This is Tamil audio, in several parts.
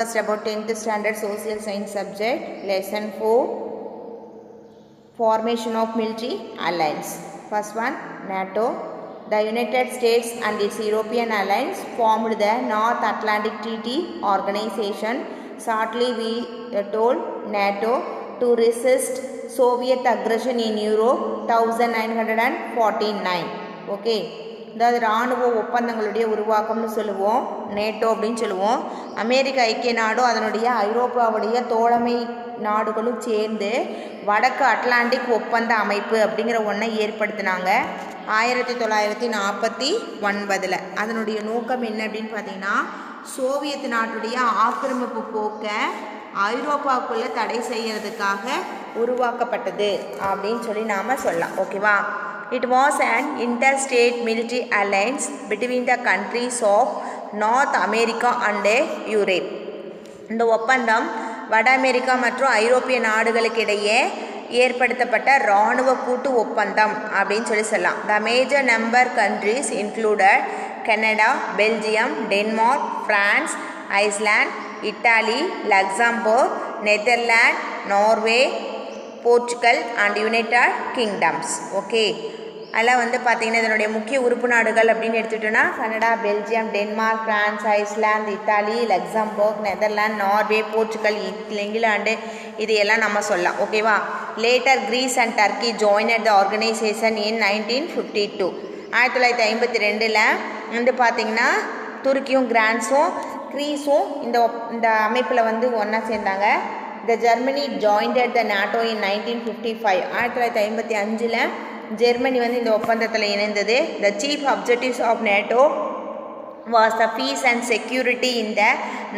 First about 10th standard social science subject, lesson 4, formation of military alliance. First one, NATO. The United States and its European alliance formed the North Atlantic Treaty Organization, shortly we told NATO, to resist Soviet aggression in Europe 1949. Okay. அதாவது இராணுவ ஒப்பந்தங்களுடைய உருவாக்கம்னு சொல்லுவோம், நேட்டோ அப்படின்னு சொல்லுவோம். அமெரிக்க ஐக்கிய நாடும் அதனுடைய ஐரோப்பாவுடைய தோழமை நாடுகளும் சேர்ந்து வடக்கு அட்லாண்டிக் ஒப்பந்த அமைப்பு அப்படிங்கிற ஒன்றை ஏற்படுத்தினாங்க 1949. அதனுடைய நோக்கம் என்ன அப்படின்னு பார்த்தீங்கன்னா, சோவியத் நாட்டுடைய ஆக்கிரமிப்பு போக்கை ஐரோப்பாவுக்குள்ளே தடை செய்யறதுக்காக உருவாக்கப்பட்டது அப்படின்னு சொல்லி நாம் சொல்லலாம். ஓகேவா? It was an interstate military alliance between the countries of North America and Europe. இந்த ஒப்பந்தம் வட அமெரிக்கா மற்றும் ஐரோப்பிய நாடுகளுக்கு இடையே ஏற்படுத்தப்பட்ட இராணுவ கூட்டு ஒப்பந்தம் அப்படின்னு சொல்லி சொல்லலாம். The major number countries included Canada, Belgium, Denmark, France, Iceland, Italy, Luxembourg, Netherlands, Norway, Portugal and United Kingdoms. Okay, அதெல்லாம் வந்து பார்த்திங்கன்னா இதனுடைய முக்கிய உறுப்பு நாடுகள் அப்படின்னு எடுத்துகிட்டோன்னா Canada, Belgium, Denmark, France, Iceland, Italy, Luxembourg, Netherlands, Norway, Portugal, England, இது எல்லாம் நம்ம சொல்லலாம். ஓகேவா? Later Greece and Turkey joined the organisation in 1952. 1952 வந்து பார்த்திங்கன்னா துருக்கியும் கிரான்ஸும் கிரீஸும் இந்த அமைப்பில் வந்து ஒன்றா சேர்ந்தாங்க. The Germany joined the NATO in 1955. 1955 Germany வந்து இந்த ஒப்பந்தத்தில் இணைந்தது. The chief objectives of NATO was the peace and security in the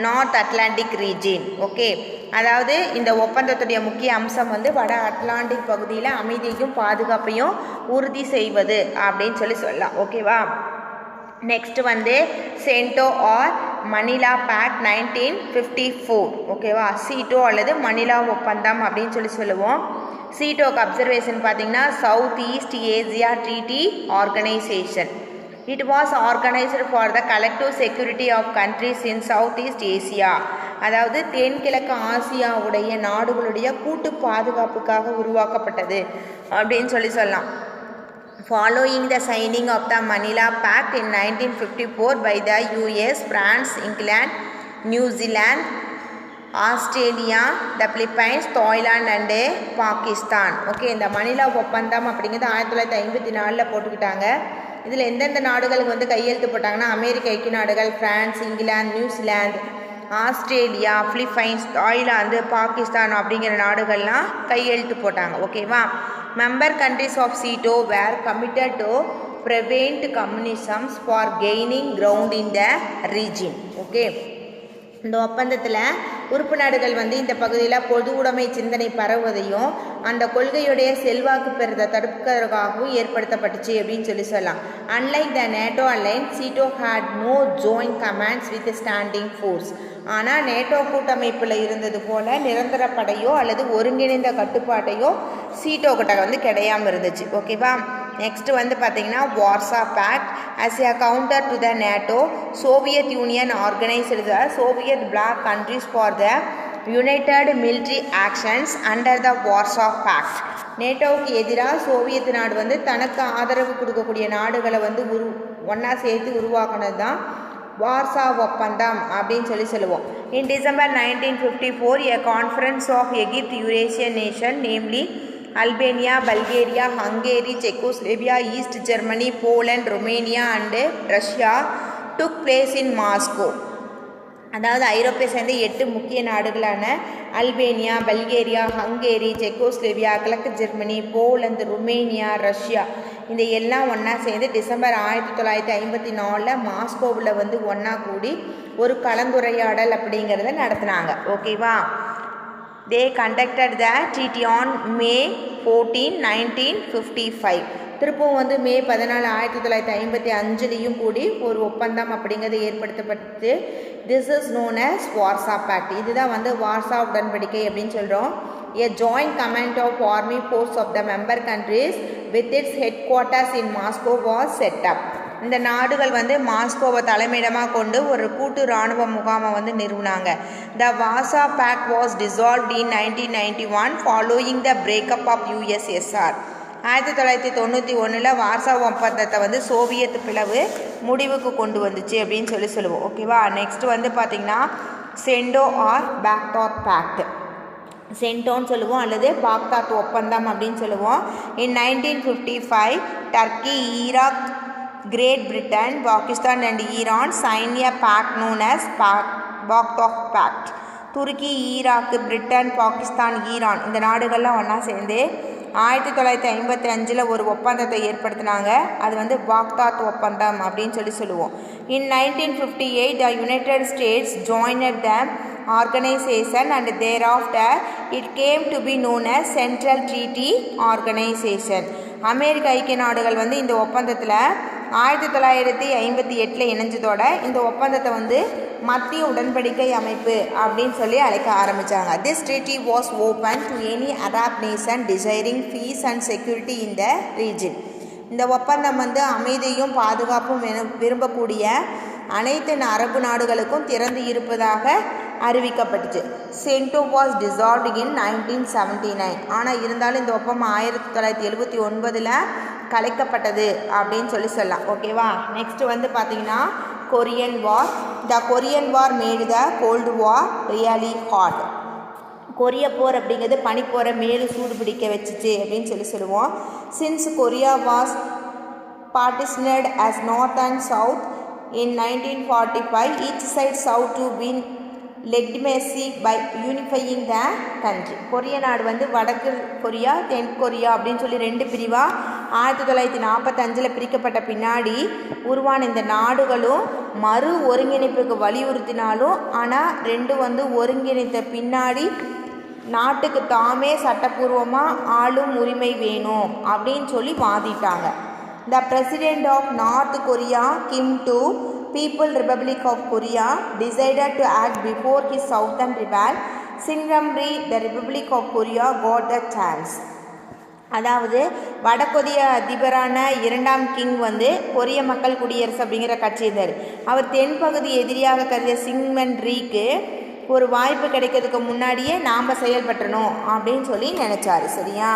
North Atlantic region. Okay, அதாவது இந்த ஒப்பந்தத்துடைய முக்கிய அம்சம் வந்து வட அட்லாண்டிக் பகுதியில் அமைதியையும் பாதுகாப்பையும் உறுதி செய்வது அப்படின்னு சொல்லி சொல்லலாம். ஓகேவா? நெக்ஸ்ட் வந்து சென்டோ ஆர் மணிலா பேக்ட் 1954. ஓகேவா? சீட்டோ அல்லது மணிலா ஒப்பந்தம் அப்படின்னு சொல்லி சொல்லுவோம். சீட்டோக்கு அப்சர்வேஷன் பார்த்தீங்கன்னா south east Asia treaty organisation. It was organised for the collective security of countries in south east Asia. அதாவது தென்கிழக்கு ஆசியாவுடைய நாடுகளுடைய கூட்டு பாதுகாப்புக்காக உருவாக்கப்பட்டது அப்படின்னு சொல்லி சொல்லலாம். Following the signing of the Manila Pact in 1954 by the US, France, England, New Zealand, Australia, the Philippines, Thailand and Pakistan. Okay, இந்த மணிலா ஒப்பந்தம் அப்படிங்கிறது 1954 போட்டுக்கிட்டாங்க. இதில் எந்தெந்த நாடுகளுக்கு வந்து கையெழுத்து போட்டாங்கன்னா அமெரிக்க ஐக்கிய நாடுகள், France, England, New Zealand, Australia, Philippines, Thailand, Pakistan அப்படிங்கிற நாடுகள்லாம் கையெழுத்து போட்டாங்க. ஓகேவா? Member countries of CETO were committed to prevent communism for gaining ground in the region. Okay, இந்த ஒப்பந்தத்தில் உறுப்பு நாடுகள் வந்து இந்த பகுதியில் பொது உடைமை சிந்தனை பரவுவதையும் அந்த கொள்கையுடைய செல்வாக்கு பெறதை தடுக்கிறதுக்காகவும் ஏற்படுத்தப்பட்டுச்சு அப்படின்னு சொல்லி சொல்லலாம். Unlike the NATO alliance, CETO had no joint commands with standing force. ஆனால் நேட்டோ கூட்டமைப்பில் இருந்தது போல் நிரந்தர படையோ அல்லது ஒருங்கிணைந்த கட்டுப்பாட்டையோ சீட்டோ கிட்ட வந்து கிடையாமல் இருந்துச்சு. ஓகேவா? நெக்ஸ்ட் வந்து பார்த்தீங்கன்னா Warsaw pact. as a counter to the NATO, Soviet Union organized the Soviet bloc countries for the united military actions under the Warsaw Pact. நேட்டோவுக்கு எதிராக சோவியத் நாடு வந்து தனக்கு ஆதரவு கொடுக்கக்கூடிய நாடுகளை வந்து ஒன்றா சேர்த்து உருவாக்குனது தான் வார்சா ஒப்பந்தம் அப்படின்னு சொல்லி சொல்லுவோம். In December 1954, a conference of Egypt Eurasian nation, namely Albania, Bulgaria, Hungary, Czechoslovakia, East Germany, Poland, Romania and Russia took place in Moscow. அதாவது ஐரோப்பிய சேர்ந்த 8 முக்கிய நாடுகளான அல்பேனியா, பல்கேரியா, ஹங்கேரி, செக்கோஸ்லோவியா, கிழக்கு ஜெர்மனி, போலந்து, ருமேனியா, ரஷ்யா, இந்த எல்லாம் ஒன்றா சேர்ந்து டிசம்பர் 1954 மாஸ்கோவில் வந்து ஒன்றா கூடி ஒரு கலந்துரையாடல் அப்படிங்கிறத நடத்தினாங்க. ஓகேவா? They conducted the treaty on May 14, 1955. திருப்பவும் வந்து மே 14, 1955 கூடி ஒரு ஒப்பந்தம் அப்படிங்கிறது ஏற்படுத்தப்பட்டு this is known as Warsaw pact. இதுதான் வந்து வார்சா உடன்படிக்கை அப்படின்னு சொல்கிறோம். A joint command of army force of the member countries with its headquarters in Moscow was set up. இந்த நாடுகள் வந்து மாஸ்கோவை தலைமையிடமாக கொண்டு ஒரு கூட்டு இராணுவ முகாமை வந்து நிறுவினாங்க. The Warsaw Pact was dissolved in 1991 following the breakup of USSR. 1991 Warsaw ஒப்பந்தத்தை வந்து சோவியத் பிளவு முடிவுக்கு கொண்டு வந்துச்சு அப்படின்னு சொல்லுவோம். ஓகேவா. நெக்ஸ்ட் வந்து பார்த்திங்கன்னா சென்டோ ஆர் பாக்தாத் பேக்ட். சென்டோன்னு சொல்லுவோம் அல்லது பாக்தாத் ஒப்பந்தம் அப்படின்னு சொல்லுவோம். In 1955 Turkey, Iraq, Great Britain, Pakistan and Iran sign a pact known as Baghdad pact. துருக்கி, ஈராக்கு, பிரிட்டன், பாகிஸ்தான், ஈரான் இந்த நாடுகள்லாம் ஒன்றா சேர்ந்து 1955 ஒரு ஒப்பந்தத்தை ஏற்படுத்தினாங்க. அது வந்து பாக்தாத் ஒப்பந்தம் அப்படின்னு சொல்லுவோம். In 1958 the United States joined the organisation and thereafter it came to be known as Central Treaty Organisation. அமெரிக்க ஐக்கிய நாடுகள் வந்து இந்த ஒப்பந்தத்தில் 1958 இணைஞ்சதோட இந்த ஒப்பந்தத்தை வந்து மத்திய உடன்படிக்கை அமைப்பு அப்படின்னு அழைக்க ஆரம்பித்தாங்க. This treaty was open to any Arab nation desiring peace and security in the region. இந்த ஒப்பந்தம் வந்து அமைதியும் பாதுகாப்பும் விரும்பக்கூடிய அனைத்து அரபு நாடுகளுக்கும் திறந்து இருப்பதாக அறிவிக்கப்பட்டுச்சு. சென்டோ வாஸ் டிசால்வ்ட் இன் 1979. ஆனால் இருந்தாலும் இந்த ஒப்பந்தம் 1979 கலைக்கப்பட்டது அப்படின்னு சொல்லலாம். ஓகேவா. நெக்ஸ்ட் வந்து பார்த்திங்கன்னா Korean war. The Korean war made the gold war really hot. கொரிய போர் அப்படிங்கிறது பனிப்போரை மேலும் சூடு பிடிக்க வச்சுச்சு அப்படின்னு சொல்லுவோம். Since Korea was partitioned as north and south in 1945, each side sought to win legitimacy by unifying the country. கொரிய நாடு வந்து வடக்கு கொரியா, தென் கொரியா அப்படின்னு ரெண்டு பிரிவாக 1945 பிரிக்கப்பட்ட பின்னாடி உருவான இந்த நாடுகளும் மறு ஒருங்கிணைப்புக்கு வலியுறுத்தினாலும் ஆனால் ரெண்டும் வந்து ஒருங்கிணைத்த பின்னாடி நாட்டுக்கு தாமே சட்டப்பூர்வமாக ஆளும் உரிமை வேணும் அப்படின்னு வாதிட்டாங்க. The president of North Korea Kim to People Republic of Korea decided to act before his southern rival Syngramri. The Republic of Korea got the chance. அதாவது வடகொரிய அதிபரான 2ஆம் கிங் வந்து கொரிய மக்கள் குடியரசு அப்படிங்கிற கட்சி இருந்தார். அவர் தென்பகுதி எதிரியாக கருதிய சிங்மன்ரிக்கு ஒரு வாய்ப்பு கிடைக்கிறதுக்கு முன்னாடியே நாம் செயல்பட்டணும் அப்படின்னு நினச்சாரு. சரியா.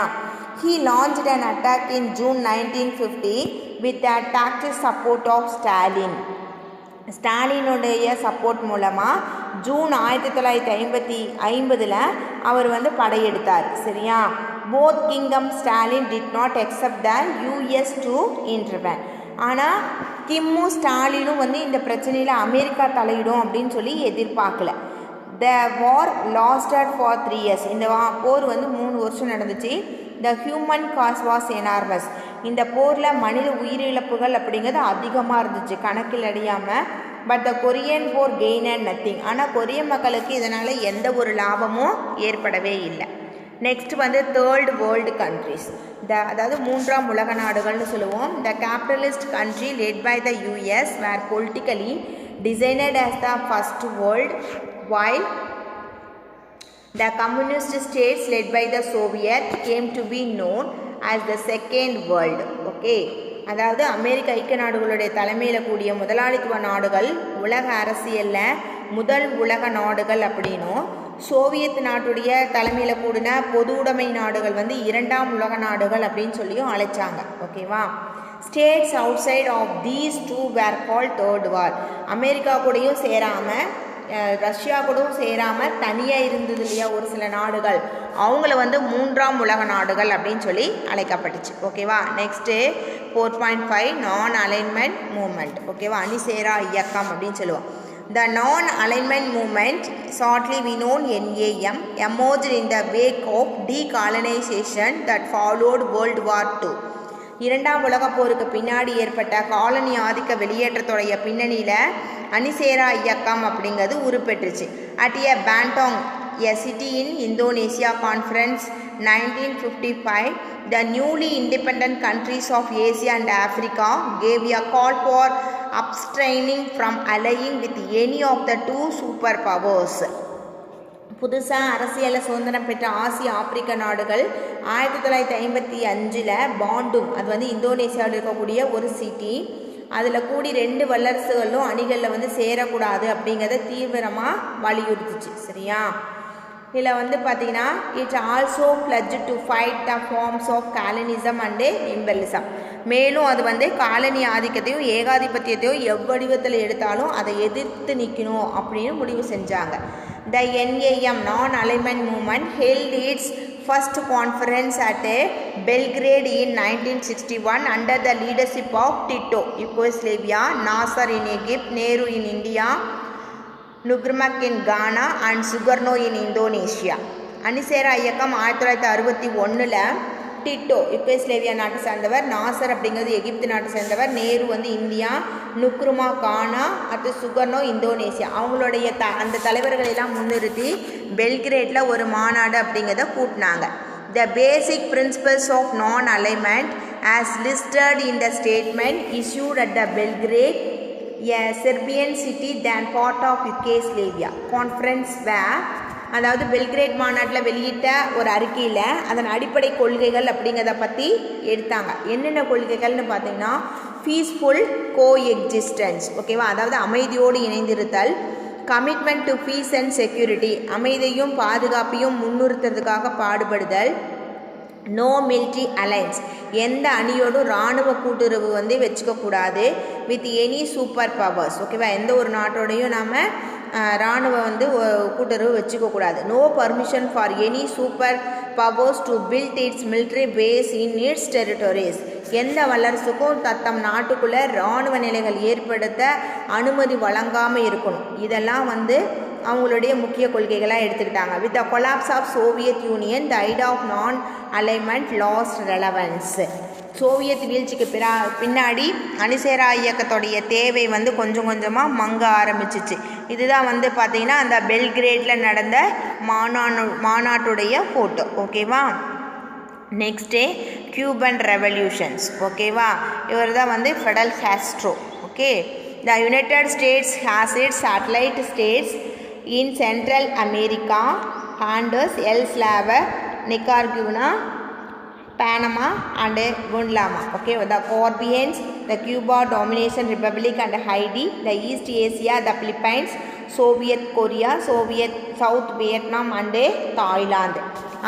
He launched an attack in June 1950 with the tacit support of Stalin. ஸ்டாலினுடைய சப்போர்ட் மூலமாக ஜூன் 1950 அவர் வந்து படையெடுத்தார். சரியா. Both kingdom Stalin did not accept the US to intervene. ஆனால் கிம்மும் ஸ்டாலினும் வந்து இந்த பிரச்சனையில் அமெரிக்கா தலையிடும் அப்படின்னு எதிர்பார்க்கல. The war lasted for 3 years. இந்த போர் வந்து 3 வருஷம் நடந்துச்சு. The human cost was enormous. இந்த போரில் மனித உயிரிழப்புகள் அப்படிங்கிறது அதிகமாக இருந்துச்சு கணக்கில் அடியாமல். பட் த கொரியன் போர் கெயின் அண்ட் நத்திங். ஆனால் கொரிய மக்களுக்கு இதனால் எந்த ஒரு லாபமும் ஏற்படவே இல்லை. நெக்ஸ்ட் வந்து தேர்ட் வேர்ல்டு கண்ட்ரிஸ். அதாவது 3ஆம் உலக நாடுகள்னு சொல்லுவோம். The capitalist country led by the US were politically designated as the first world, while the communist states led by the Soviet came to be known as the second world. Okay. அதாவது அமெரிக்க ஐக்கிய நாடுகளுடைய தலைமையில் கூடிய முதலாளித்துவ நாடுகள் உலக அரசியலில் முதல் உலக நாடுகள் அப்படின்னும், சோவியத் நாட்டுடைய தலைமையில் கூடின பொது உடைமை நாடுகள் வந்து 2ஆம் உலக நாடுகள் அப்படின்னு அழைச்சாங்க. ஓகேவா. States outside of these two were called third world. America கூடயும் சேராமல் ரஷ்யா கூடவும் சேராமல் தனியாக இருந்தது இல்லையா ஒரு சில நாடுகள், அவங்கள வந்து 3ஆம் உலக நாடுகள் அப்படின்னு அழைக்கப்பட்டுச்சு. ஓகேவா. நெக்ஸ்ட்டு 4.5 நான் அலைன்மெண்ட் மூமெண்ட். ஓகேவா. அணிசேரா இயக்கம் அப்படின்னு சொல்லுவோம். The non alignment movement, shortly we known NAM, emerged in the wake of decolonization that followed World War II. 2ஆம் உலகப் போருக்கு பின்னாடி ஏற்பட்ட காலனி ஆதிக்க வெளியேற்றத்துடைய பின்னணியில் அணிசேரா இயக்கம் அப்படிங்கிறது உருப்பெற்றுச்சு. At a Bandung, a city in Indonesia conference 1955, the newly independent countries of Asia and Africa gave a call for abstaining from allying with any of the two superpowers. புதுசாக அரசியலில் சுதந்திரம் பெற்ற ஆசிய ஆப்பிரிக்க நாடுகள் 1955 பாண்டும், அது வந்து இந்தோனேசியாவில் இருக்கக்கூடிய ஒரு சிட்டி, அதில் கூடி 2 வல்லரசுகளும் அணிகளில் வந்து சேரக்கூடாது அப்படிங்கிறத தீவிரமாக வலியுறுத்துச்சு. சரியா? இதில் வந்து பார்த்திங்கன்னா it's also pledged to fight the forms of colonialism and imperialism. மேலும் அது வந்து காலனி ஆதிக்கத்தையும் ஏகாதிபத்தியத்தையும் எவ்வடிவத்தில் எடுத்தாலும் அதை எதிர்த்து நிற்கணும் அப்படின்னு முடிவு செஞ்சாங்க. The NAM non alignment movement held its first conference at Belgrade in 1961 under the leadership of Tito, Yugoslavia, Nasser in Egypt, Nehru in India, Nkrumah in Ghana and Sukarno in Indonesia. அணிசேரா இயக்கம் 1961 டிட்டோ யுகோஸ்லேவியா நாட்டை சேர்ந்தவர், நாசர் அப்படிங்கிறது எகிப்து நாட்டை சேர்ந்தவர், நேரு வந்து இந்தியா, நுக்ருமா கானா, அடுத்து சுகர்னோ இந்தோனேசியா. அவங்களுடைய அந்த தலைவர்களெல்லாம் முன்னிறுத்தி பெல்கிரேட்டில் ஒரு மாநாடு அப்படிங்கிறத கூட்டினாங்க. The basic principles of non alignment as listed in the statement issued at the Belgrade a Serbian city then part of Yugoslavia conference were. அதாவது பெல்கிரேட் மாநாட்டில் வெளியிட்ட ஒரு அறிக்கையில் அதன் அடிப்படை கொள்கைகள் அப்படிங்கிறத பற்றி எடுத்தாங்க. என்னென்ன கொள்கைகள்னு பார்த்தீங்கன்னா பீஸ்ஃபுல் கோ எக்ஸிஸ்டன்ஸ், ஓகேவா, அதாவது அமைதியோடு இணைந்திருத்தல், commitment to peace and security, அமைதியும் பாதுகாப்பையும் முன்னிறுத்துறதுக்காக பாடுபடுதல், நோ மிலிட்ரி அலைன்ஸ், எந்த அணியோடும் இராணுவ கூட்டுறவு வந்து வச்சுக்கக்கூடாது, வித் எனி சூப்பர் பவர்ஸ், ஓகேவா, எந்த ஒரு நாட்டோடையும் நாம் இராணுவ வந்து கூட்டுறவு வச்சுக்கக்கூடாது. No permission for any super powers to build its military base in its territories, எந்த வல்லரசுக்கும் தத்தம் நாட்டுக்குள்ளே இராணுவ நிலைகள் ஏற்படுத்த அனுமதி வழங்காமல் இருக்கணும். இதெல்லாம் வந்து அவங்களுடைய முக்கிய கொள்கைகளாக எடுத்துக்கிட்டாங்க. With the collapse of Soviet Union the idea of non alignment lost relevance. Soviet வீழ்ச்சிக்கு பின்னாடி அணிசேரா இயக்கத்துடைய தேவை வந்து கொஞ்சம் கொஞ்சமாக மங்க ஆரம்பிச்சிச்சு. இதுதான் வந்து பார்த்திங்கன்னா அந்த பெல்கிரேட்டில் நடந்த மாநாட்டுடைய ஃபோட்டோ, ஓகேவா. நெக்ஸ்ட்டு கியூபன் ரெவல்யூஷன்ஸ், ஓகேவா, இவர் தான் வந்து Fidel Castro. Okay, the United States has its satellite states in Central America, Honduras, El Salvador, Nicaragua, Panama and Guatemala. Okay, the Caribbeans, the Cuba Domination Republic and Haiti, the East Asia, the Philippines, Soviet Korea, Soviet South Vietnam and Thailand.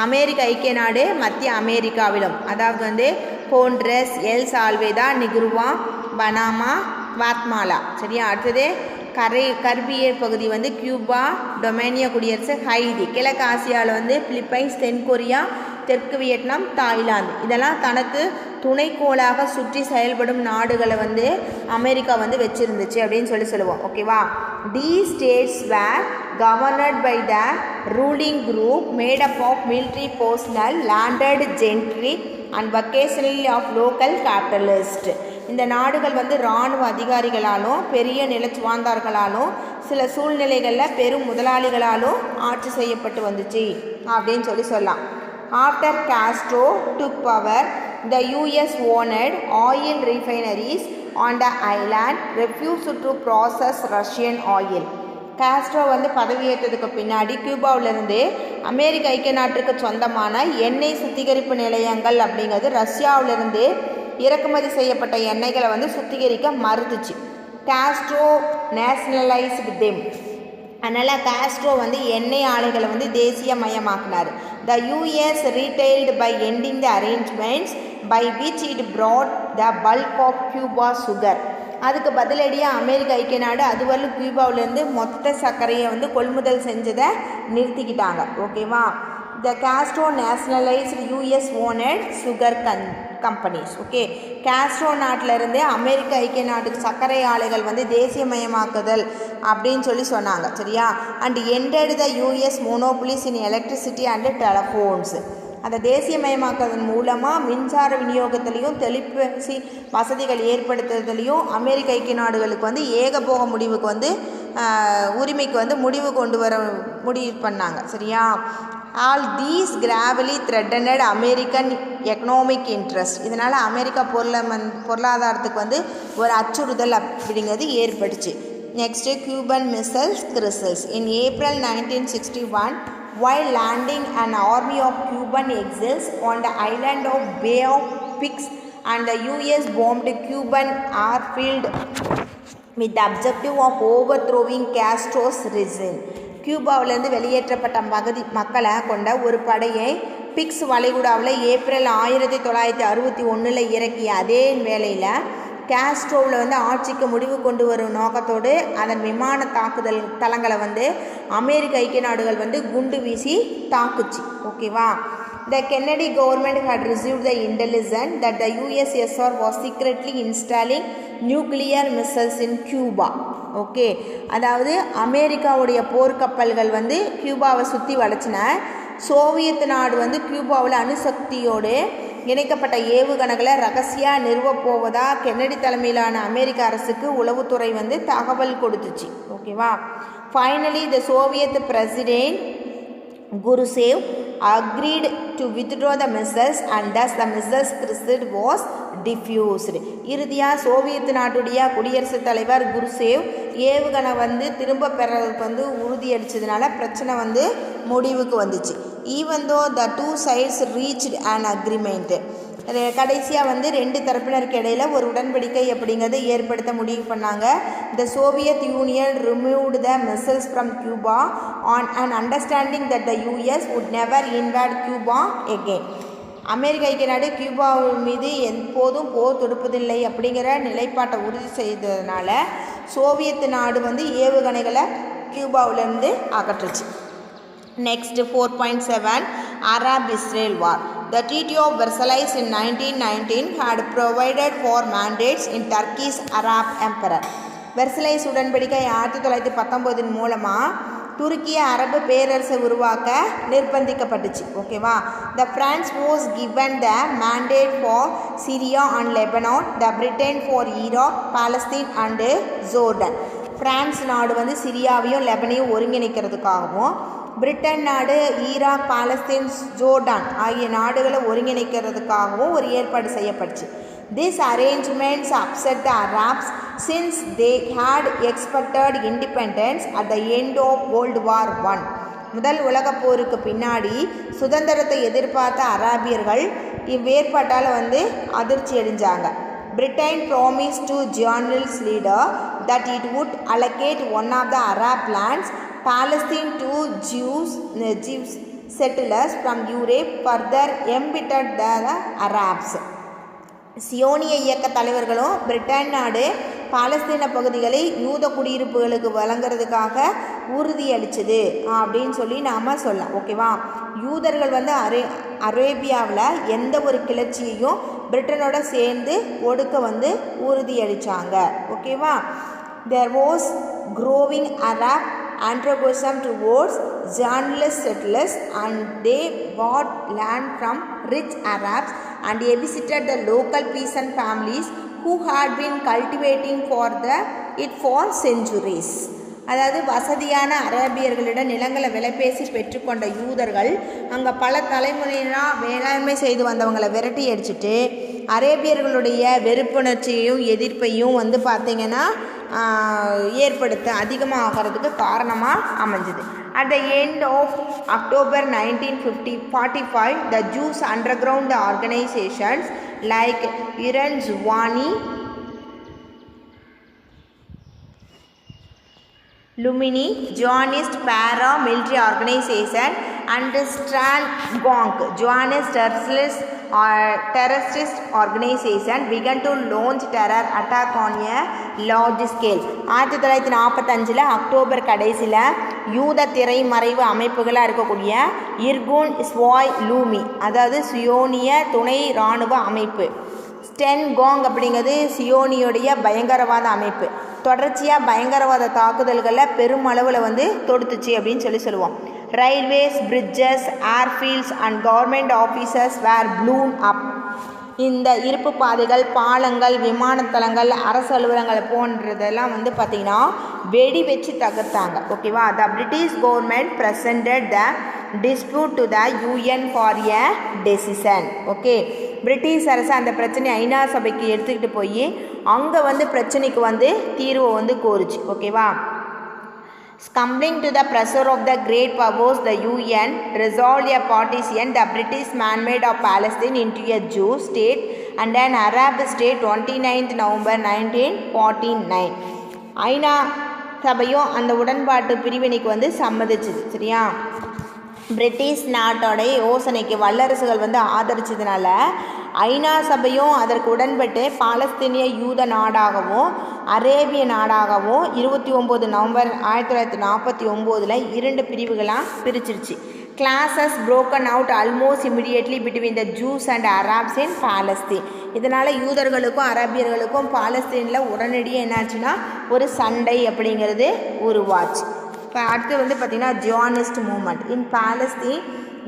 அமெரிக்க ஐக்கிய நாடு மத்திய அமெரிக்காவிலும், அதாவது வந்து ஹோண்ட்ரஸ், எல் சால்வேதா, நிகுருவா, பனாமா, குவாத்மாலா. சரியா? அடுத்தது கரிபியன் பகுதி வந்து கியூபா, டொமேனியா குடியரசு, ஹைதி. கிழக்கு ஆசியாவில் வந்து பிலிப்பைன்ஸ், தென்கொரியா, தெற்கு வியட்நாம், தாய்லாந்து. இதெல்லாம் தனக்கு துணைக்கோளாக சுற்றி செயல்படும் நாடுகளை வந்து அமெரிக்கா வந்து வச்சுருந்துச்சு அப்படின்னு சொல்லுவோம். ஓகேவா. These states were governed by the ruling group made up of military personnel, landed gentry and occasionally of local capitalist. இந்த நாடுகள் வந்து இராணுவ அதிகாரிகளாலும் பெரிய நிலச்சுவார்ந்தார்களாலும் சில சூழ்நிலைகளில் பெரும் முதலாளிகளாலும் ஆட்சி செய்யப்பட்டு வந்துச்சு அப்படின்னு சொல்லலாம். After Castro took power, the US owned oil refineries on the island, refused to process Russian oil. Castro வந்து பதவியேற்றதுக்கு பின்னாடி கியூபாவிலிருந்து அமெரிக்க ஐக்கிய நாட்டுக்கு சொந்தமான எண்ணெய் சுத்திகரிப்பு நிலையங்கள் அப்படிங்கிறது ரஷ்யாவிலிருந்து இறக்குமதி செய்யப்பட்ட எண்ணெய்களை வந்து சுத்திகரிக்க மறுத்துச்சு. Castro nationalised them. அதனால் காஸ்ட்ரோ வந்து எண்ணெய் ஆலைகளை வந்து தேசியமயமாக்கினார். The US retaliated by ending the arrangements by which it bought the bulk of Cuba sugar. அதுக்கு பதிலடியாக அமெரிக்க ஐக்கிய நாடு அதுவரையும் கியூபாவிலேருந்து மொத்த சர்க்கரையை வந்து கொள்முதல் செஞ்சதை நிறுத்திக்கிட்டாங்க. ஓகேவா. The Castro nationalised US owned sugar companies. Okay, Castro நாட்டிலிருந்து அமெரிக்க ஐக்கிய நாட்டுக்கு சர்க்கரை ஆலைகள் வந்து தேசியமயமாக்குதல் அப்படின்னு சொன்னாங்க. சரியா. And ended the US monopolies in electricity and telephones. அந்த தேசியமயமாக்குவதன் மூலமாக மின்சார விநியோகத்திலையும் தொலைபேசி வசதிகள் ஏற்படுத்துறதுலையும் அமெரிக்க ஐக்கிய நாடுகளுக்கு வந்து ஏகபோக முடிவுக்கு வந்து உரிமைக்கு வந்து முடிவு கொண்டு வர முடிவு பண்ணாங்க. சரியா. All these gravely threatened American economic interest. இதனால் அமெரிக்கா பொருளாதாரத்துக்கு வந்து ஒரு அச்சுறுத்தல் அப்படிங்கிறது ஏற்பட்டுச்சு. Next Cuban missiles crisis. In April 1961, while landing an army of Cuban exiles on the island of Bay of Pigs and the US bombed Cuban airfield with the objective of overthrowing Castro's regime. கியூபாவிலிருந்து வெளியேற்றப்பட்ட மக்களை கொண்ட ஒரு படையை பிக்ஸ் வளைகுடாவில் ஏப்ரல் 1961 இறக்கிய அதே வேளையில் காஸ்ட்ரோவில் வந்து ஆட்சிக்கு முடிவு கொண்டு வரும் நோக்கத்தோடு அதன் விமான தாக்குதல் தளங்களை வந்து அமெரிக்க ஐக்கிய நாடுகள் வந்து குண்டு வீசி தாக்குச்சு. ஓகேவா? The Kennedy government had received the intelligence that the USSR was secretly installing nuclear missiles in Cuba. Okay, அதாவது அமெரிக்காவுடைய போர்க்கப்பல்கள் வந்து கியூபாவை சுற்றி வளைச்சின. சோவியத் நாடு வந்து கியூபாவில் அணுசக்தியோடு இணைக்கப்பட்ட ஏவுகணைகளை ரகசியாக நிறுவப்போவதா கென்னடி தலைமையிலான அமெரிக்க அரசுக்கு உளவுத்துறை வந்து தகவல் கொடுத்துச்சு. ஓகேவா? Finally the Soviet president Khrushchev agreed to withdraw the missiles and thus the missiles crisis was diffused. இறுதியாக சோவியத் நாட்டுடைய குடியரசுத் தலைவர் குருசேவ் ஏவுகணை வந்து திரும்ப பெறதுக்கு வந்து உறுதியளித்ததுனால பிரச்சனை வந்து முடிவுக்கு வந்துச்சு. even though the two sides reached an agreement. கடைசியாக வந்து ரெண்டு தரப்பினருக்கு இடையில ஒரு உடன்படிக்கை அப்படிங்கிறத ஏற்படுத்த முடிவு பண்ணாங்க. The Soviet Union removed the missiles from Cuba on and understanding that the US would never invade Cuba again. அமெரிக்க ஐக்கிய நாடு கியூபா மீது எப்போதும் போர் தொடுப்பதில்லை அப்படிங்கிற நிலைப்பாட்டை உறுதி செய்ததுனால சோவியத் நாடு வந்து ஏவுகணைகளை கியூபாவிலேருந்து அகற்றுச்சு. Next 4.7 Arab-Israel War. The Treaty of Versailles in 1919 had provided for mandates in Turkey's Arab Emperor. வெர்சலைஸ் உடன்படிக்கை 1919 மூலமாக துருக்கிய அரபு பேரரசை உருவாக்க நிர்பந்திக்கப்பட்டுச்சு. ஓகேவா? த France was given the mandate for Syria and Lebanon, the Britain for Iraq, Palestine and Jordan. France நாடு வந்து சிரியாவையும் லெபனையும் ஒருங்கிணைக்கிறதுக்காகவும், பிரிட்டன் நாடு ஈராக், பாலஸ்தீன், ஜோர்டான் ஆகிய நாடுகளை ஒருங்கிணைக்கிறதுக்காகவும் ஒரு ஏற்பாடு செய்யப்பட்டுச்சு. These arrangements upset the Arabs since they had expected independence at the end of World War I. முதல் உலகப் போருக்கு பின்னாடி சுதந்திரத்தை எதிர்பார்த்த அராபியர்கள் இவ்வேற்பாட்டால் வந்து அதிர்ச்சி அடைஞ்சாங்க. Britain promised to journalist leader that it would allocate one of the Arab lands, Palestine, to Jews settlers from Europe, further embittered the Arabs. சியோனிய இயக்க தலைவர்களும் பிரிட்டன் நாடு பாலஸ்தீன பகுதிகளை யூத குடியிருப்புகளுக்கு வழங்குறதுக்காக உறுதியளிச்சது அப்படின்னு சொல்லி நாம் சொல்லலாம். ஓகேவா? யூதர்கள் வந்து அரேபியாவில் எந்த ஒரு கிளர்ச்சியையும் பிரிட்டனோட சேர்ந்து ஒடுக்க வந்து உறுதியளித்தாங்க. ஓகேவா? There was growing Arab antagonism towards journalist settlers and they bought land from rich Arabs and they visited the local peasant families who had been cultivating it for centuries. அதாவது வசதியான அரேபியர்களிடம் நிலங்களை விலைபேசி பெற்றுக்கொண்ட யூதர்கள் அங்கே பல தலைமுறையினராக வேளாண்மை செய்து வந்தவங்களை விரட்டி அடிச்சுட்டு அரேபியர்களுடைய வெறுப்புணர்ச்சியையும் எதிர்ப்பையும் வந்து பார்த்திங்கன்னா ஏற்படுத்த அதிகமாகிறதுக்கு காரணமாக அமைஞ்சுது. At the end of October 1945, the Jews underground organizations like Iran Zwani, Lumini, Zionist paramilitary organization, and Stralgong, Zionist terrorist organization began to launch terror attack on a large scale. 1945 October கடைசியில் யூத திரைமறைவு அமைப்புகளாக இருக்கக்கூடிய இர்குன் ஸ்வாய் லூமி, அதாவது சியோனிய துணை இராணுவ அமைப்பு, ஸ்டென்காங் அப்படிங்கிறது சியோனியோடைய பயங்கரவாத அமைப்பு, தொடர்ச்சியாக பயங்கரவாத தாக்குதல்களை பெருமளவில் வந்து தொடுத்துச்சு அப்படின்னு சொல்லுவோம். Railways, bridges, airfields and government officers were blown up. இந்த இருப்பு பாதைகள், பாலங்கள், விமானத்தளங்கள், அரசு அலுவலகங்கள் போன்றதெல்லாம் வந்து பார்த்திங்கன்னா வெடி வச்சு தகர்த்தாங்க. ஓகேவா? த British government presented the dispute to the UN for a decision. Okay, British அரசு அந்த பிரச்சனை ஐநா சபைக்கு எடுத்துக்கிட்டு போய் அங்கே வந்து பிரச்சனைக்கு வந்து தீர்வை வந்து கோருச்சு. ஓகேவா? Succumbing to the pressure of the great powers, the UN resolved a partition the British man-made of Palestine into a Jew state and an Arab state 29th November 1949. ஐநா சபையும் அந்த உடன்பாட்டு பிரிவினைக்கு வந்து சம்மதிச்சுது. சரியா? பிரிட்டிஷ் நாட்டோடைய யோசனைக்கு வல்லரசுகள் ஆதரிச்சதுனால ஐநா சபையும் அதற்கு உடன்பட்டு பாலஸ்தீனிய யூத நாடாகவும் அரேபிய நாடாகவும் 29 நவம்பர் 1949 2 பிரிவுகளாக பிரிச்சிருச்சு. Clashes broken out almost immediately between the Jews and Arabs in Palestine. இதனால் யூதர்களுக்கும் அரேபியர்களுக்கும் பாலஸ்தீனில் உடனடியாக என்னாச்சுன்னா ஒரு சண்டை அப்படிங்கிறது உருவாச்சு. இப்போ அடுத்து பார்த்திங்கன்னா Zionist movement in Palestine.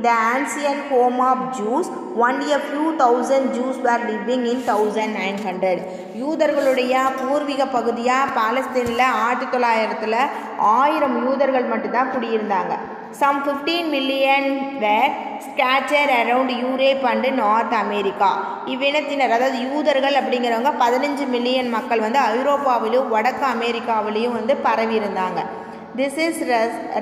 The ancient home of Jews, only a few thousand Jews were living in 1900. யூதர்களுடைய பூர்வீக பகுதியாக பாலஸ்தீனில் 1900 1000 யூதர்கள் மட்டும்தான் குடியிருந்தாங்க. Some 15 million were scattered around Europe and North America. இவ்வினத்தினர் அதாவது யூதர்கள் அப்படிங்கிறவங்க 15 மில்லியன் மக்கள் ஐரோப்பாவிலும் வடக்கு அமெரிக்காவிலையும் பரவி இருந்தாங்க. This is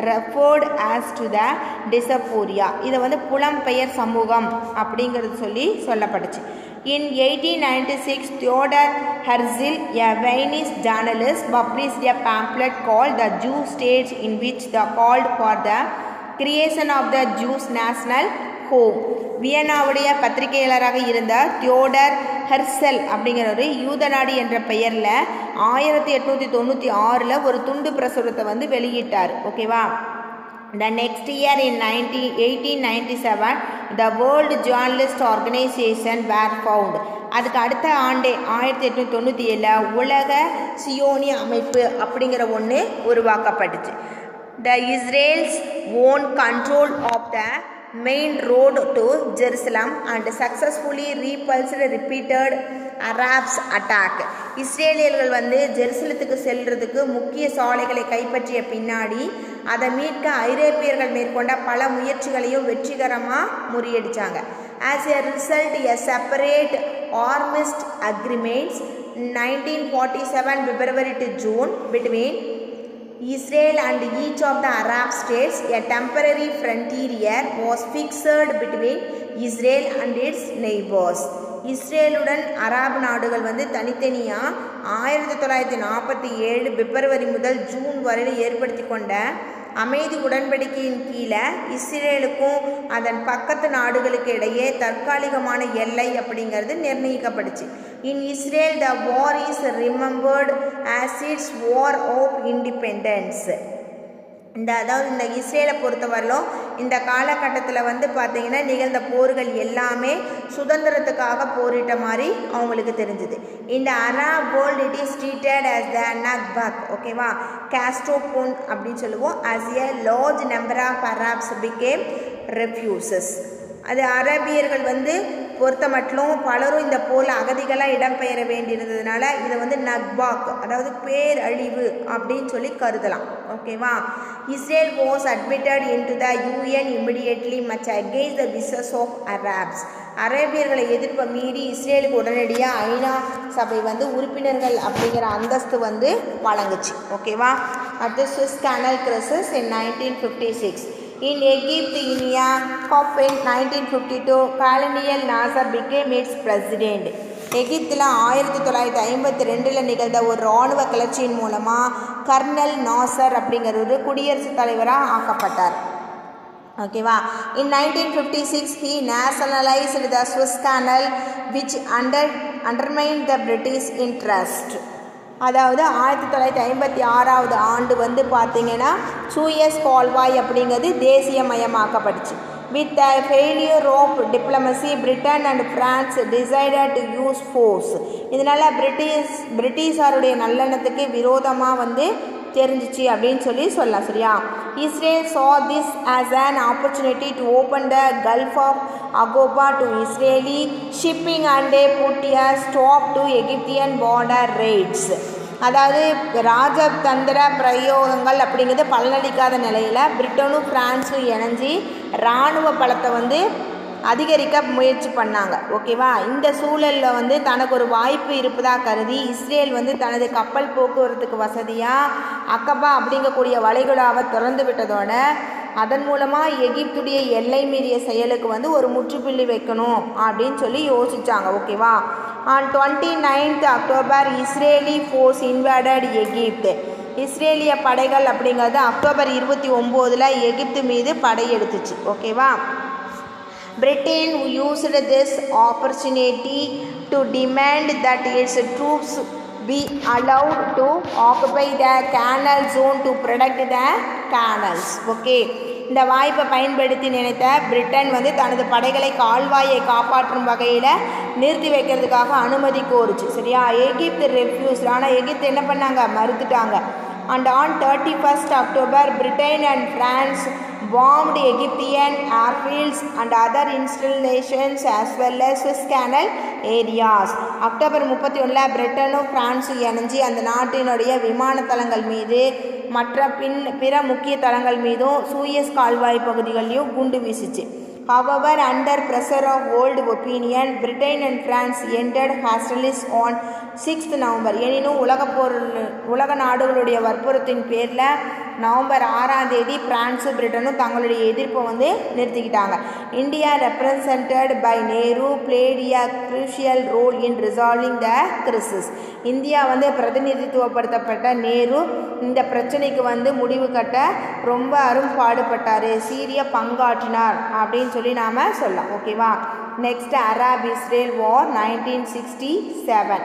referred as to the diaspora. இதை புலம்பெயர் சமூகம் அப்படிங்கிறது சொல்லப்பட்டுச்சு. In 1896, Theodor Herzl, a Viennese journalist, published a pamphlet called The Jew State, in which they called for the creation of the Jews' national home. வியன்னாவுடைய பத்திரிகையாளராக இருந்த தியோடர் ஹெர்சல் அப்படிங்கிறவர் யூதநாடு என்ற பெயரில் 1896 ஒரு துண்டு பிரசுரத்தை வெளியிட்டார். ஓகேவா? The next year in 1897 the World Journalist Organization were found. அதுக்கு அடுத்த ஆண்டே 1897 உலக சியோனிய அமைப்பு அப்படிங்கிற ஒன்று உருவாக்கப்பட்டுச்சு. The Israel's own control of the main road to Jerusalem and successfully repulsed repeated Arabs attack. இஸ்ரேலியர்கள் ஜெருசலத்துக்கு செல்றதுக்கு முக்கிய சாலைகளை கைப்பற்றிய பின்னாடி அதை மீட்க ஐரோப்பியர்கள் மேற்கொண்ட பல முயற்சிகளையும் வெற்றிகரமாக முறியடித்தாங்க. As a result, a separate armistice agreements 1947 February to June between Israel and each of the Arab states, a temporary frontier was fixed between Israel and its neighbors. இஸ்ரேலுடன் அரபு நாடுகள் தனித்தனியாக 1947 பிப்ரவரி முதல் ஜூன் வரையில் ஏற்படுத்தி கொண்ட அமைதி உடன்படிக்கையின் கீழே இஸ்ரேலுக்கும் அதன் பக்கத்து நாடுகளுக்கு இடையே தற்காலிகமான எல்லை அப்படிங்கிறது நிர்ணயிக்கப்பட்டுச்சு. In Israel the war is remembered as its war of independence. அதாவது இந்த இஸ்ரேலை பொறுத்தவரையிலும் இந்த காலகட்டத்தில் பார்த்தீங்கன்னா நிகழ்ந்த போர்கள் எல்லாமே சுதந்திரத்துக்காக போரிட்ட மாதிரி அவங்களுக்கு தெரிஞ்சுது. இந்த Arab world it is treated as the Nakba. ஓகேவா? கேஸ்டோபோன் அப்படின்னு சொல்லுவோம். As a large number of Arabs became refugees. அது அரேபியர்கள் பொறுத்த மட்டும் பலரும் இந்த போல் அகதிகளாக இடம்பெயர வேண்டியிருந்ததுனால இதை நக்பாக் அதாவது பேரழிவு அப்படின்னு கருதலாம். ஓகேவா? Israel was admitted into the UN immediately much against the wishes of Arabs. அரேபியர்களை எதிர்ப்பை மீறி இஸ்ரேலுக்கு உடனடியாக ஐநா சபை உறுப்பினர்கள் அப்படிங்கிற அந்தஸ்து வழங்குச்சு. ஓகேவா? அடுத்து Swiss canal crisis in 1956. In Egypt, in a COP in 1952, Colonel Nasser became its president. எகிப்தில் 1952 நிகழ்ந்த ஒரு இராணுவ கிளர்ச்சியின் மூலமாக கர்னல் நாசர் அப்படிங்கிற ஒரு குடியரசுத் தலைவராக ஆக்கப்பட்டார். ஓகேவா? In 1956, he nationalized the Suez Canal, which undermined the British interest. அதாவது 1956 ஆண்டு பார்த்தீங்கன்னா சூயஸ் கால்வாய் அப்படிங்கிறது தேசியமயமாக்கப்பட்டுச்சு. With the failure of diplomacy Britain and France decided to use force. இதனால் பிரிட்டிஷாருடைய நல்லெண்ணத்துக்கு விரோதமாக தெரிஞ்சிச்சு அப்படின்னு சொல்லலாம். சரியா? Israel saw this as an opportunity to open the Gulf of Aqaba to Israeli shipping and put a stop to Egyptian border raids. அதாவது ராஜதந்திர பிரயோகங்கள் அப்படிங்கிறது பலனளிக்காத நிலையில் பிரிட்டனும் பிரான்ஸும் இணைஞ்சி இராணுவ பலத்தை அதிகரிக்க முயற்சி பண்ணாங்க. ஓகேவா. இந்த சூழலில் வந்து தனக்கு ஒரு வாய்ப்பு இருப்பதாக கருதி இஸ்ரேல் வந்து தனது கப்பல் போக்குவரத்துக்கு வசதியாக அக்கபா அப்படிங்கக்கூடிய வளைகுடாவை திறந்து விட்டதோட அதன் மூலமாக எகிப்துடைய எல்லை மீறிய செயலுக்கு வந்து ஒரு முற்றுப்புள்ளி வைக்கணும் அப்படின்னு சொல்லி யோசிச்சாங்க. ஓகேவா. On 29th October Israeli force invaded Egypt. இஸ்ரேலிய படைகள் அப்படிங்கிறது அக்டோபர் 29 எகிப்து மீது படையெடுத்துச்சு. ஓகேவா. Britain used this opportunity to demand that its troops be allowed to occupy the canal zone to protect the canals. Okay. இந்த வாய்ப்பை பயன்படுத்தி நினைத்த பிரிட்டன் வந்து தனது படைகளை கால்வாயை காப்பாற்றும் வகையில் நிறுத்தி வைக்கிறதுக்காக அனுமதி கோருச்சு. சரியா. Egypt refused. ஆனால் எகிப்து என்ன பண்ணாங்க, மறுத்துட்டாங்க. And on 31st October Britain and France bombed Egyptian airfields and other installations as well as Suez Canal areas. October 31 பிரிட்டனும் பிரான்ஸும் இணைஞ்சி அந்த நாட்டினுடைய விமான தளங்கள் மீது மற்ற பிற முக்கிய தளங்கள் மீதும் சூயஸ் கால்வாய் பகுதிகளையும் குண்டு வீசிச்சு. However, under pressure of world opinion, Britain and France ended hostilities on 6th November. எனினும் உலக நாடுகளுடைய வற்புறுத்தின் பேரில் நவம்பர் 6 பிரான்ஸும் பிரிட்டனும் தங்களுடைய எதிர்ப்பை வந்து நிறுத்திக்கிட்டாங்க. India represented by Nehru played a crucial role in resolving the crisis. India வந்து பிரதிநிதித்துவப்படுத்தப்பட்ட நேரு இந்த பிரச்சனைக்கு வந்து முடிவு கட்ட ரொம்ப அரும்பாடுபட்டார், சீரிய பங்காற்றினார் அப்படின்னு சொல்லி நாம் சொல்லலாம். ஓகேவா. Next Arab Israel war 1967.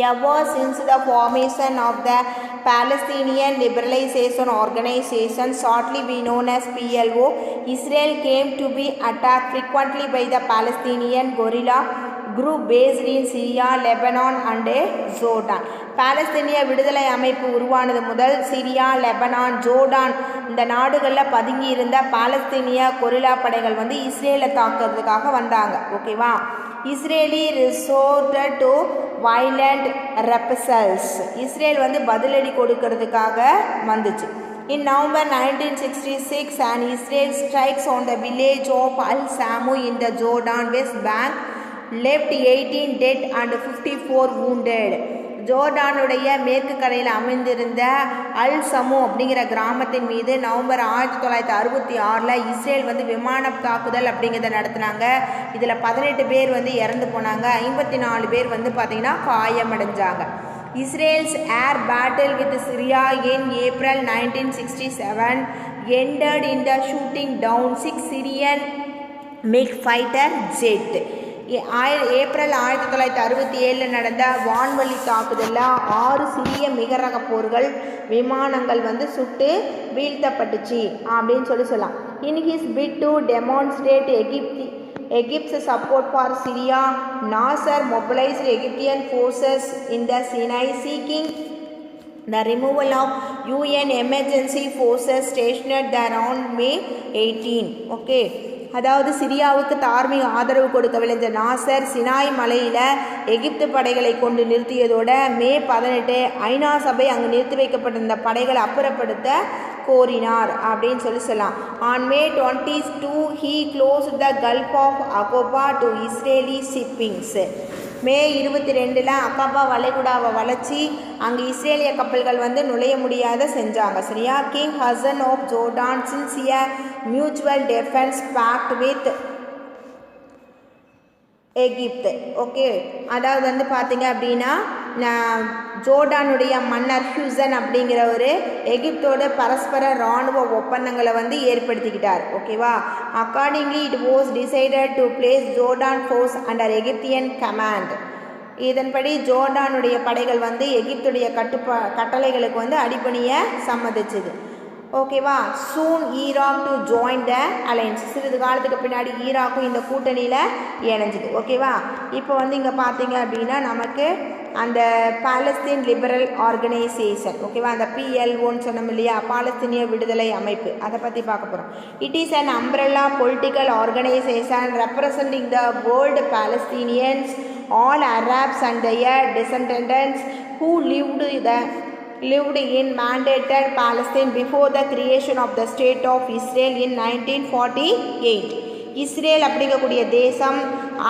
Ever since the formation of the Palestinian Liberalization Organization, shortly be known as PLO, Israel came to be attacked frequently by the Palestinian guerrilla group based in Syria, Lebanon and Jordan. பாலஸ்தீனிய விடுதலை அமைப்பு உருவானது முதல் சிரியா, லெபனான், ஜோர்டான் இந்த நாடுகளில் பதுங்கி இருந்த பாலஸ்தீனிய கொரில்லா படைகள் வந்து இஸ்ரேலை தாக்குறதுக்காக வந்தாங்க. ஓகேவா. Israeli resorted to violent reprisals. Israel வந்து பதிலடி கொடுக்கறதுக்காக வந்துச்சு. In November 1966, an Israel strikes on the village of Al-Samu in the Jordan West Bank left 18 dead and 54 wounded. ஜோர்டானுடைய மேற்கு கரையில் அமைந்திருந்த அல் சமு அப்படிங்கிற கிராமத்தின் மீது நவம்பர் 1966 இஸ்ரேல் வந்து விமான தாக்குதல் அப்படிங்கிறத நடத்தினாங்க. இதில் 18 பேர் வந்து இறந்து போனாங்க, 54 பேர் வந்து பார்த்திங்கன்னா காயமடைஞ்சாங்க. Israel's air battle with Syria in April 1967 ended in the shooting down 6 Syrian MiG fighter jet. April 1967 நடந்த வான்வழி தாக்குதலில் 6 சிறிய மிகரக போர்கள் விமானங்கள் வந்து சுட்டு வீழ்த்தப்பட்டுச்சு அப்படின்னு சொல்லலாம். In his bid to demonstrate Egypt's support for Syria, Nasser mobilized Egyptian forces in the Sinai, seeking the removal of UN emergency forces stationed there on May 18. Okay. அதாவது சிரியாவுக்கு தார்மீக ஆதரவு கொடுக்க விளைஞ்ச நாசர் சினாய் மலையில் எகிப்து படைகளை கொண்டு நிறுத்தியதோட மே 18 ஐநா சபை அங்கு நிறுத்தி வைக்கப்பட்டிருந்த படைகளை அப்புறப்படுத்த கோரினார் அப்படின்னு சொல்லலாம். On May 22 he closed the Gulf of Aqaba to Israeli shippings. மே 22 அக்காபா வளைகுடாவை வளைச்சி அங்கே இஸ்ரேலிய கப்பல்கள் வந்து நுழைய முடியாத செஞ்சாங்க. சரியா. King Hussein of Jordan sincere mutual defence pact with எகிப்து. ஓகே. அதாவது வந்து பார்த்தீங்க அப்படின்னா ஜோர்டானுடைய மன்னர் ஹியூசன் அப்படிங்கிற ஒரு எகிப்தோட பரஸ்பர இராணுவ ஒப்பந்தங்களை வந்து ஏற்படுத்திக்கிட்டார். ஓகேவா. Accordingly it was decided to place Jordan force under Egyptian command. இதன்படி ஜோர்டானுடைய படைகள் வந்து எகிப்துடைய கட்டளைகளுக்கு வந்து அடிபணிய சம்மதிச்சுது. ஓகேவா. Soon Iraq to join the alliance. சிறிது காலத்துக்கு பின்னாடி ஈராக்கும் இந்த கூட்டணியில் இணைஞ்சுது. ஓகேவா. இப்போ வந்து இங்கே பார்த்தீங்க அப்படின்னா நமக்கு அந்த பாலஸ்தீன் லிபரல் ஆர்கனைசேஷன், ஓகேவா, அந்த PLOன்னு சொன்னோம் இல்லையா, பாலஸ்தீனிய விடுதலை அமைப்பு, அதை பற்றி பார்க்க போகிறோம். It is an umbrella political organisation representing the world Palestinians, all Arabs and their descendants who lived in mandated Palestine before the creation of the state of Israel in 1948. Israel அப்படிங்கக்கூடிய தேசம்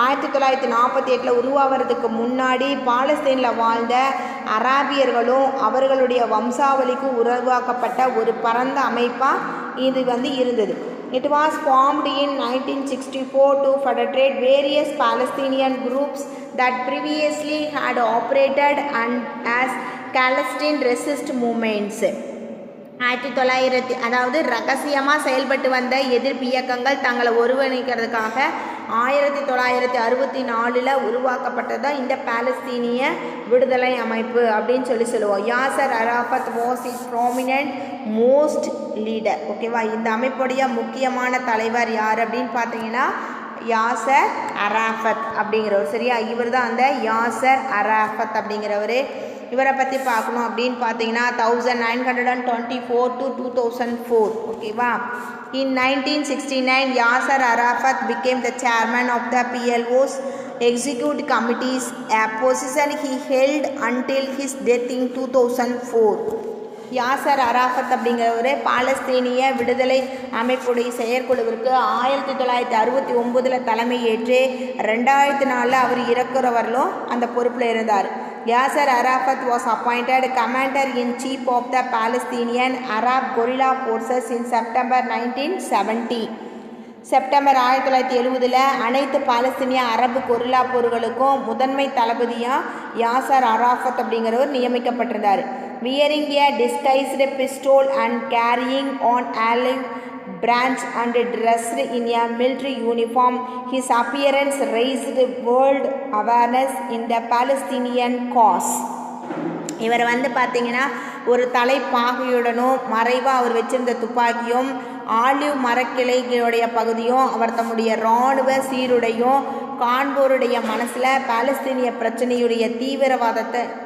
1948 உருவாகிறதுக்கு முன்னாடி பாலஸ்தீனில் வாழ்ந்த அராபியர்களும் அவர்களுடைய வம்சாவளிக்கும் உருவாக்கப்பட்ட ஒரு பரந்த அமைப்பாக இது இருந்தது. It was formed in 1964 to federate various Palestinian groups that previously had operated as Palestine resist movements. 1900 அதாவது ரகசியமாக செயல்பட்டு வந்த எதிர்ப்பு இயக்கங்கள் தங்களை ஒருங்கிணைக்கிறதுக்காக 1964 உருவாக்கப்பட்டதான் இந்த பாலஸ்தீனிய விடுதலை அமைப்பு அப்படின்னு சொல்லுவோம். Yasser Arafat was is prominent most leader. ஓகேவா, இந்த அமைப்புடைய முக்கியமான தலைவர் யார் அப்படின்னு பார்த்தீங்கன்னா யாசர் அரஃபத் அப்படிங்கிறவர். சரியா, இவர் தான் அந்த யாசர் அரஃபத் அப்படிங்கிறவர். இவரை பற்றி பார்க்கணும் அப்படின்னு பார்த்தீங்கன்னா 1924 to 2004. ஓகேவா, in 1969 Yasser Arafat became the chairman of the PLO's executive committees, a position he held until his death in 2004. Yasar Arafat அப்படிங்கிறவர் பாலஸ்தீனிய விடுதலை அமைப்புடைய செயற்குழுவிற்கு 1969 தலைமை ஏற்று 2004 அவர் இறக்குறவர்களும் அந்த பொறுப்பில் இருந்தார். Yasser Arafat was appointed commander-in-chief of the Palestinian Arab guerrilla forces in September 1970. September 1970 அனைத்து பாலஸ்தீனிய அரபு கொரில்லா போர்களுக்கும் முதன்மை தளபதியாக யாசர் அரஃபத் அப்படிங்கிறவர் நியமிக்கப்பட்டிருந்தார். Wearing a disguised pistol and carrying on olive branch and dressed in a military uniform, his appearance raised world awareness in the Palestinian cause. இவர் பார்த்தீங்கன்னா ஒரு தலைப்பாகையுடனும் மறைவாக அவர் வச்சிருந்த துப்பாக்கியும் ஆலிவ் மரக்கிளைகளுடைய பகுதியும் அவர் தம்முடைய இராணுவ சீருடையும் காண்போருடைய மனசில் பாலஸ்தீனிய பிரச்சனையுடைய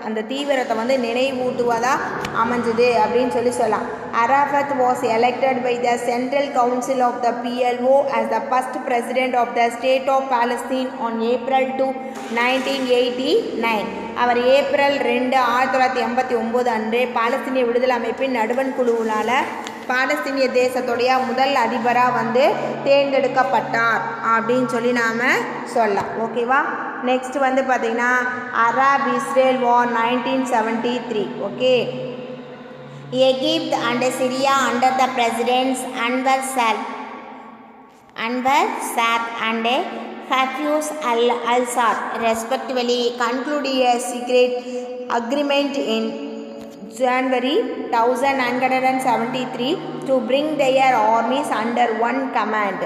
அந்த தீவிரத்தை நினைவூட்டுவதாக அமைஞ்சது அப்படின்னு சொல்லலாம். Arafat was elected by the Central Council of the PLO as the first president of the State of Palestine on April 2, 1989. Our April 2, 1989 அன்று பாலஸ்தீனிய விடுதலை அமைப்பின் நடுவண் குழுவினால் பாலஸ்தீனிய தேசத்துடைய முதல் அதிபராக தேர்ந்தெடுக்கப்பட்டார் அப்படின்னு சொல்லி நாம் சொல்லலாம். ஓகேவா, நெக்ஸ்ட் பார்த்தீங்கன்னா Arab Israel war 1973. Okay, Egypt and Syria under the presidents Anwar Sadat and Hafez al-Assad respectively concluded a secret agreement in January 1973 to bring their armies under one command.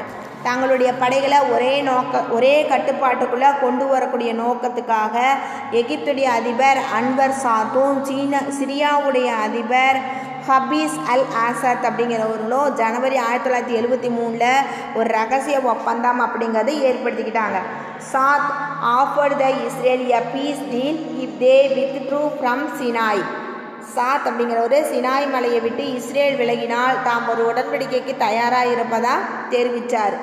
தங்களுடைய படைகளை ஒரே கட்டுப்பாட்டுக்குள்ளே கொண்டு வரக்கூடிய நோக்கத்துக்காக எகிப்துடைய அதிபர் அன்வர் சாத்தும் சிரியாவுடைய அதிபர் ஹபீஸ் அல் ஆசாத் அப்படிங்கிறவர்களும் ஜனவரி 1973 ஒரு ரகசிய ஒப்பந்தம் அப்படிங்கிறத ஏற்படுத்திக்கிட்டாங்க. Sadat offered the Israel a peace deal if they withdrew from Sinai. Sadat அப்படிங்கிறவர் சினாய் மலையை விட்டு இஸ்ரேல் விலகினால் தாம் ஒரு உடன்படிக்கைக்கு தயாராக இருப்பதாக தெரிவித்தார்.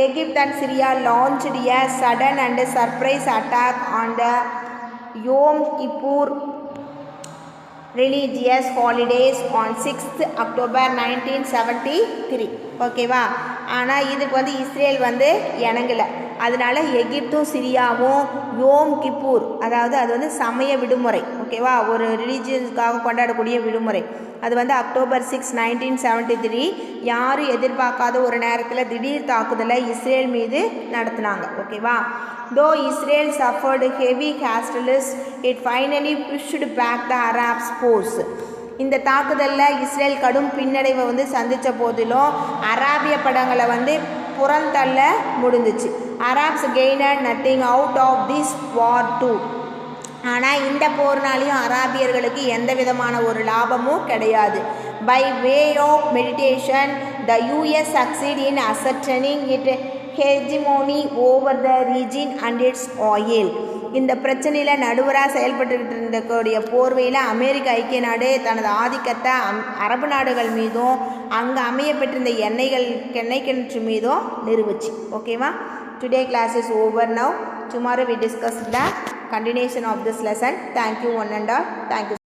Egypt and Syria launched a sudden and surprise attack on the Yom Kippur religious holidays on 6th October 1973. ஓகேவா, ஆனால் இதுக்கு இஸ்ரேல் இணங்கலை. அதனால எகிப்தும் சிரியாவும் யோம் கிப்பூர், அதாவது அது சமய விடுமுறை, ஓகேவா, ஒரு ரிலீஜியனுக்காக கொண்டாடக்கூடிய விடுமுறை, அது அக்டோபர் 6, 1973 யாரும் எதிர்பார்க்காத ஒரு நேரத்தில் திடீர் தாக்குதலை இஸ்ரேல் மீது நடத்தினாங்க. ஓகேவா, though Israel suffered heavy casualties it finally pushed back the Arabs force. இந்த தாக்குதலில் இஸ்ரேல் கடும் பின்னடைவை சந்தித்த போதிலும் அராபிய படங்களை புறந்தள்ள முடிஞ்சிச்சு. Arabs gained nothing out of this war too. ஆனால் இந்த போர்னாலையும் அராபியர்களுக்கு எந்த விதமான ஒரு லாபமும் கிடையாது. By way of meditation the US succeeded in asserting it hegemony over the region and its oil. இந்த பிரச்சனையில் நடுவராக செயல்பட்டுக்கிட்டு இருந்தக்கூடிய போர்வையில் அமெரிக்க ஐக்கிய நாடு தனது ஆதிக்கத்தை அரபு நாடுகள் மீதும் அங்கே அமையப்பட்டிருந்த எண்ணெய் கிணற்று மீதும் நிறுவுச்சு. ஓகேவா, today class is over now. Tomorrow we discuss the continuation of this lesson. Thank you one and all. Thank you.